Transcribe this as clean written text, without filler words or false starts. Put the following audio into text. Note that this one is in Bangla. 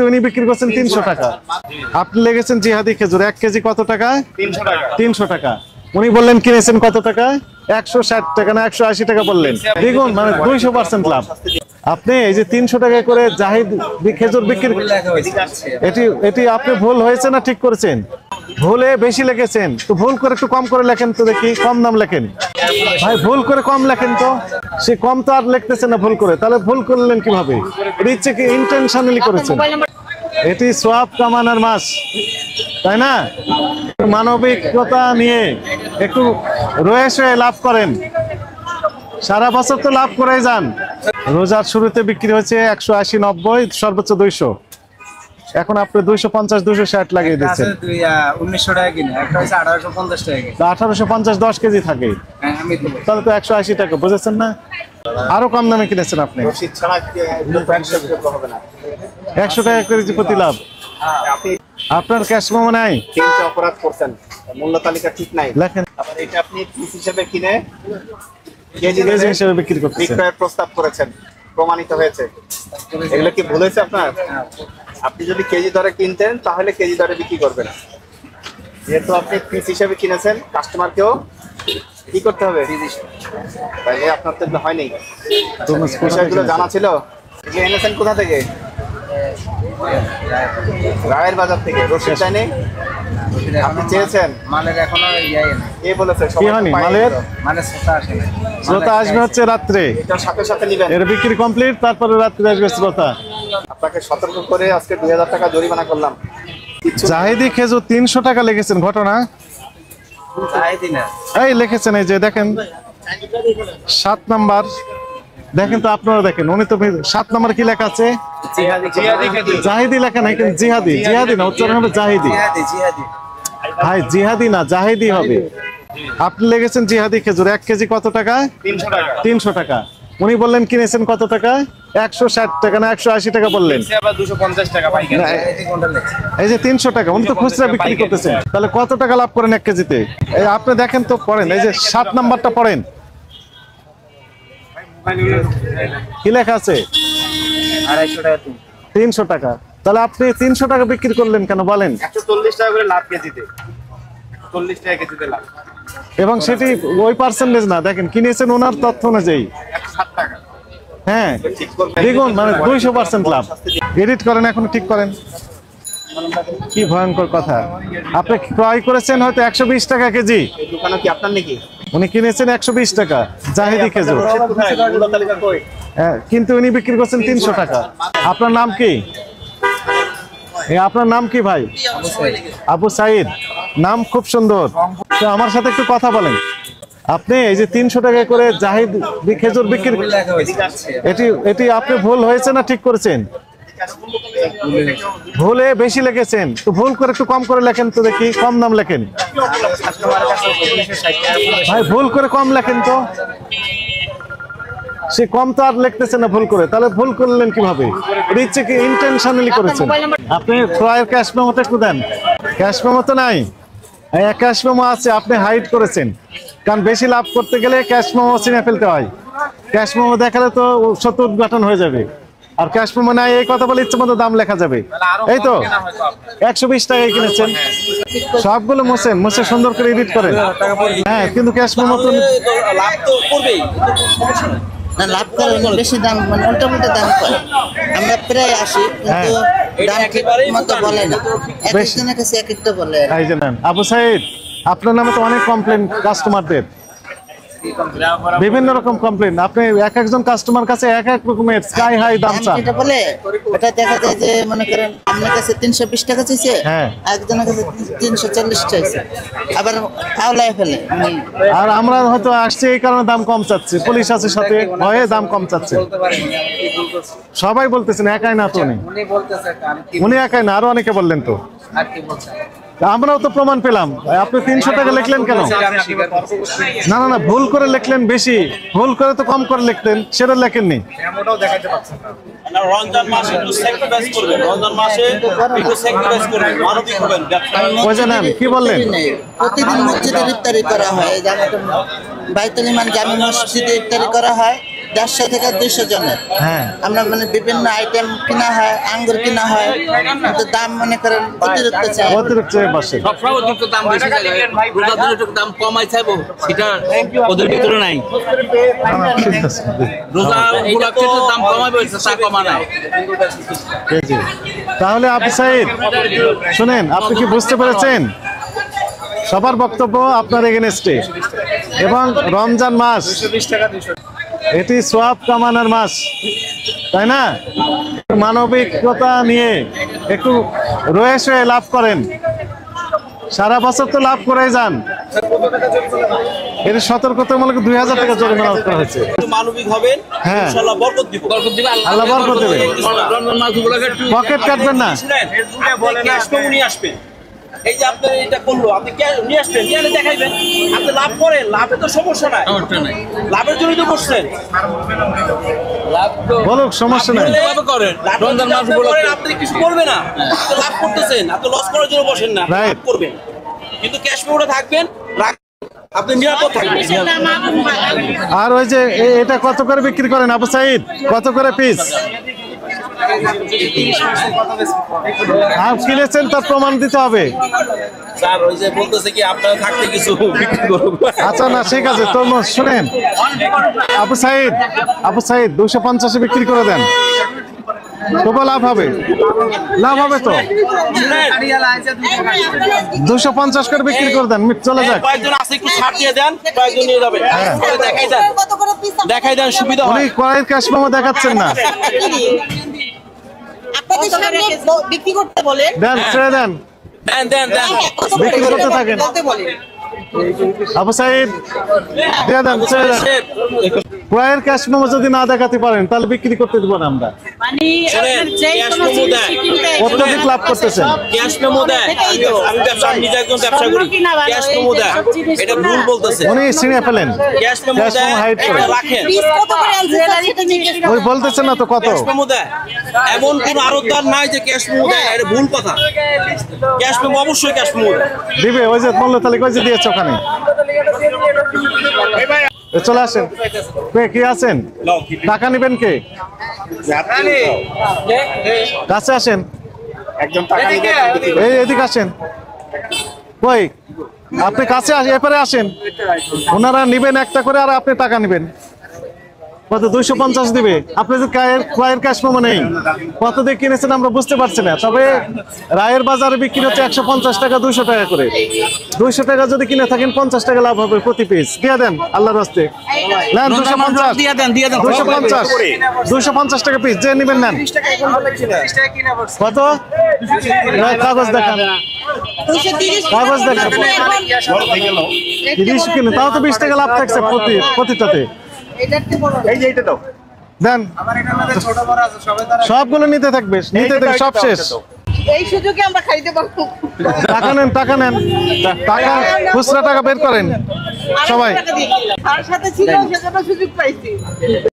উনি বিক্রি করছেন 300 টাকা। আপনি লেগেছেন জিহাদি খেজুর 1 কেজি কত টাকা? 300 টাকা। উনি বললেন কিনেছেন কত টাকা? 160 টাকা না 180 টাকা বললেন। দেখুন মানে 200% লাভ। আপনি এই যে 300 টাকা করে জাহিদি খেজুর বিক্রি, এটি আপনি ভুল হয়েছে না ঠিক করেছেন? ভুলে বেশি লিখেছেন, তো ভুল করে একটু কম করে লেখেন তো দেখি, কম দাম লেখেন ভাই, ভুল করে কম লেখেন তো। সে কম তো আর লিখতেছেন না ভুল করে, তাহলে ভুল করলেন কিভাবে? ইচ্ছে কি ইন্টেনশনালি করেছেন? এটি সোয়াব কামানোর মাস, তাই না? মানবিকতা নিয়ে একটু রয়ে শয়ে লাভ করেন, সারা বছর তো লাভ করে যান। রোজার শুরুতে বিক্রি হয়েছে 180, 90, সর্বোচ্চ 200। এখন আপনি 250, 260 লাগিয়ে দিচ্ছেন। 1900 টাকা কিনে, একটা হচ্ছে 1850 টাকা কিনে। 1850 10 কেজি থাকে, তাহলে তো 180 টাকা, বুঝেছেন না? আরো কম দামে কিনেছেন আপনি। 100 টাকা কেজি প্রতি লাভ। আপনার ক্যাশ মেমো নাই? অপরাধ করছেন, মূল্য তালিকা ঠিক নাই লেখেন। এটা আপনি পিস হিসেবে কিনে কেজি হিসেবে বিক্রি করতেছেন, বিক্রয়ের প্রস্তাব করেছেন, প্রমাণিত হয়েছে। এগুলো কি ভুল হয়েছে আপনার? আপনি যদি কেজি দরে কিনতেন তাহলে কেজি দরে বিক্রি করবেন। যেহেতু আপনি পিস হিসেবে কিনেছেন, কাস্টমারকেও কি করতে হবে? তাহলে আপনার তো হয়নি। বিষয়গুলো জানা ছিল? যে এনেছেন কোথা থেকে? রায়ের বাজার থেকে। রসিদ চাইনি? আপনি চেয়েছেন? মালের এখনো কে বলেছে? কি হয়নি? মালের শ্রোতা আসে না। শ্রোতা আসবে হচ্ছে রাত্রে, এটার সাথে সাথে নিবেন। এর বিক্রি কমপ্লিট, তারপরে রাত্রে আসবে শ্রোতা। আপনাকে সতর্ক করে আজকে 2000 টাকা জরিমানা করলাম। জাহিদি খেজুর 300 টাকা লিখেছেন, ঘটনা এই লিখেছেন, এই যে দেখেন 7 নাম্বার, দেখেন তো আপনারা দেখেন, উনি তো 7 নাম্বার কি লেখা আছে? জাহিদি লেখা নাই, কিন্তু জিহাদি, জিহাদি না, উচ্চারণ হবে জাহিদি। ভাই জিহাদি না, জাহিদি হবে। আপনি লেগেছেন জিহাদি খেজুর 1 কেজি কত টাকা? 300 টাকা। উনি বললেন কিনেছেন কত টাকা? 160 টাকা না 180 টাকা বললেন। 250 টাকা পাইকারি। এই যে 300 টাকা, উনি তো খুচরা বিক্রি করতেছেন, তাহলে কত টাকা লাভ করেন 1 কেজিতে? এই আপনি দেখেন তো, পড়েন, এই যে 7 নাম্বারটা পড়েন, কি লেখা আছে? 250 টাকা। 300 টাকা। তাহলে আপনি 300 টাকা বিক্রি করলেন কেন বলেন? 140 টাকা করে লাভ কেজিতে, 40 টাকা কেজিতে লাভ। এবং সেটি ওই পার্সেন্টেজ না, দেখেন কিনেছেন ওনার তথ্য অনুযায়ী। 160 টাকা। হ্যাঁ দেখুন, মানে 200% লাভ। এডিট করেন, এখন ঠিক করেন। কি ভয়ঙ্কর কথা! আপনি ক্রয় করেছেন হয়তো 120 টাকা কেজি, এই দোকানে কি আপনার নাকি? উনি কিনেছেন 120 টাকা জাহিদি খেজুর, মূল্য তালিকা কই? কিন্তু উনি বিক্রি করছেন 300 টাকা। আপনার নাম কি? আপনার নাম কি ভাই? আবু সাইদ। নাম খুব সুন্দর। তো আমার সাথে একটু কথা বলেন। আপনি এই যে 300 টাকা করে জাহিদি খেজুর বিক্রি, এটি আপনি ভুল হয়েছে না ঠিক করেছেন? ভুলে বেশি লিখেছেন, তো ভুল করে একটু কম করে লেখেন তো দেখি, কম দাম লেখেন ভাই, ভুল করে কম লেখেন তো। সে কম তো আর লিখতেছে না ভুল করে, তাহলে ভুল করলেন কিভাবে? ইচ্ছে কি ইন্টেনশনালি করেছেন? আপনি ক্রয়ের ক্যাশ মেমোটা একটু দেন। ক্যাশ মেমো তো নাই। ক্যাশ মেমো আছে, আপনি হাইড করেছেন, কারণ বেশি লাভ করতে গেলে ক্যাশ মেমো চিনে ফেলতে হয়। ক্যাশ মেমো দেখালে তো সত্য উদ্ঘাটন হয়ে যাবে, আর ক্যাশ মেমো নাই, এই কথা বলে ইচ্ছে মতো দাম লেখা যাবে। এই তো 120 টাকায় কিনেছেন, সবগুলো মোছেন, মুছে সুন্দর করে এডিট করেন। হ্যাঁ, কিন্তু ক্যাশ মেমো তো লাভ তো করবেই, না লাভ করে না, বেশি দাম, মানে উল্টা পুল্টা দাম করে। আমরা প্রায় আসি, কিন্তু দাম ঠিক মতো বলে না, এক একজনের কাছে এক একটা বলে। এই যে নেন আবু সাইদ, আপনার নামে তো অনেক কমপ্লেন কাস্টমারদের, বিভিন্ন রকম কমপ্লেন। আপনি এক একজন কাস্টমার কাছে এক এক রকমের স্কাই হাই দাম চান। এটা বলে এটা দেখা যায় যে মনে করেন আপনার কাছে 320 টাকা চাইছে, একজনের কাছে 340 চাইছে, আবার আওলায় ফেলে। আর আমরা হয়তো আসছি এই কারণে দাম কম চাচ্ছি, পুলিশ আছে সাথে, ভয়ে দাম কম চাচ্ছে। সবাই বলতেছেন, একাই না তো উনি একাই না, আরো অনেকে বললেন তো। আমরাও তো প্রমাণ পেলাম। আপনি 300 টাকা লিখলেন কেন? না না না, ভুল করে লিখলেন বেশি, ভুল করে তো কম করে লিখতেন, সেটা লেখেননি। রমজান মাসে একটু স্যাক্রিফাইস করবেন, রমজান মাসে একটু স্যাক্রিফাইস করবেন, মানবিক হবেন। কি বললেন? প্রতিদিন মসজিদে ইফতারি করা হয়, বাইতুল ইমান জামি মসজিদে ইফতারি করা হয়, 150 থেকে 200 জনের। হ্যাঁ আমরা মানে বিভিন্ন আইটেম কিনা হয়, আঙ্গুর কিনা হয়, কিন্তু দাম মনে করেন অতিরিক্ত চাই। অতিরিক্ত বসে সবসময় অতিরিক্ত দাম বেশি যায়, রোজাদের একটু দাম কমাই চাইবো, সেটা ওদের ভিতরে নাই। ঠিক আছে রোজা উপলক্ষে একটু দাম কমাই বলছে, তা কমা নাই। কেজি। তাহলে আপনি সাইদ শুনেন, আপনি কি বুঝতে পেরেছেন? সবার বক্তব্য আপনার এগেনস্টে, এবং রমজান মাস এটি সোয়াব কামানোর মাস, তাই না? মানবিকতা নিয়ে একটু রয়ে সয়ে লাভ করেন, সারা বছর তো লাভ করে যান। এর সতর্কতামূলক 2000 টাকা জরিমানা করা হয়েছে। একটু মানবিক হবেন, হ্যাঁ। ইনশাআল্লাহ বরকত দিব। আল্লাহ বরকত দেবে। রমজান মাস উপলক্ষে একটু পকেট কাটবেন না। আপনি ক্যাশ মেমো নিয়ে আসবেন। এই যে আপনি এটা করলো, আপনি নিয়ে আসবেন, নিয়ে দেখাইবেন, আপনি লাভ করেন, লাভে তো সমস্যা নাই, লাভের জন্যই তো করছেন। বলুক, সমস্যা নাই। লাভ করেন, রমজান মাস উপলক্ষে আপনি কিছু করবে না, আপনি লাভ করতেছেন, আপনি লস করার জন্য বসেন না, লাভ Right. করবেন। কিন্তু ক্যাশ মেমোটা থাকবেন, আপনি নিরাপদ থাকবেন। আর ওই যে এটা কত করে বিক্রি করেন আবু সাইদ? কত করে পিস? আর কিনেছেন তার প্রমাণ দিতে হবে। স্যার ওই যে বলতেছে কি আপনারা থাকতে কিছু বিক্রি করুন। আচ্ছা না, ঠিক আছে, তো শুনেন আবু সাইদ 250 বিক্রি করে দেন, তবু লাভ হবে, লাভ হবে তো। 250 করে বিক্রি করে দেন, চলে যাক। কয়েকজন আছে একটু ছাড় দিয়ে দেন, কয়েকজন নিয়ে যাবে, দেখাই দেন সুবিধা উনি হয়। কয়ের ক্যাশ মেমো দেখাচ্ছেন না, আপনাদের সামনে বিক্রি করতে বলেন। দেন, ছেড়ে দেন, দেন দেন দেন বিক্রি করতে থাকেন। বলতে বলেন। আবু সাইদ দিয়ে দেন, ছেড়ে দেন। ক্রয়ের ক্যাশ মেমো যদি না দেখাতে পারেন তাহলে বিক্রি করতে দিব না আমরা। মানে শোনেন, আপনার যেই ক্যাশ কোনো মেমো জিনিস দেয়। কিনতে অত্যধিক লাভ করতেছেন। ক্যাশ মেমো দেয়, আমি ব্যবসা, আমি নিজে একজন ব্যবসা করি, ক্যাশ মেমো দেয়, এটা ভুল বলতেছে। উনি ছিঁড়ে ফেলেন, ক্যাশ মেমো ক্যাশ দেয়, মেমো হাইড এটা করেন। রাখেন। পিস কত করে আনছে সেটা জিজ্ঞেস ওই বলতেছেন না তো কত। ক্যাশ মেমো দেয়, এমন কোন আড়তদার নাই যে ক্যাশ মেমো দেয় না, এটা ভুল কথা। ক্যাশ মেমো অবশ্যই ক্যাশ মেমো দেয়। দিবে, ওই যে মূল্য তালিকা ওই যে দিয়েছে ওখানে। চলে আসেন, কি আছেন? টাকা নিবেন কে? কাছে আসেন, একজন টাকা নিবে, এই এদিকে আসেন। কই আপনি কাছে এপারে আসেন, ওনারা নিবেন একটা করে আর আপনি টাকা নিবেন। কত? 250 দিবে। আপনি যে ক্রয়ের ক্যাশ মেমো নেই, কত দিয়ে কিনেছেন আমরা বুঝতে পারছি না। তবে রায়ের বাজারে বিক্রি হচ্ছে 150 টাকা, 200 টাকা করে। 200 টাকা যদি কিনে থাকেন 50 টাকা লাভ হবে প্রতি পিস। দিয়ে দেন আল্লাহর রাস্তে, নেন 250 দিয়ে দেন, দিয়ে দেন। 250 টাকা পিস, যে নিবেন নেন। কত? কাগজ দেখান, 230 কাগজ দেখান। 30 কিনে তাও তো 20 টাকা লাভ থাকছে প্রতিটাতে। এটাতে বড় এই যে এইটা দাও। দেন, সবগুলো নিতে থাকবে, নিতে থাকবে, সব শেষ। এই সুযোগে আমরা খাইতে পারবো। টাকা নেন, টাকা নেন, টাকা খুচরা টাকা বের করেন সবাই। আর সাথে ছিল সেজন্য সুযোগ পাইছি।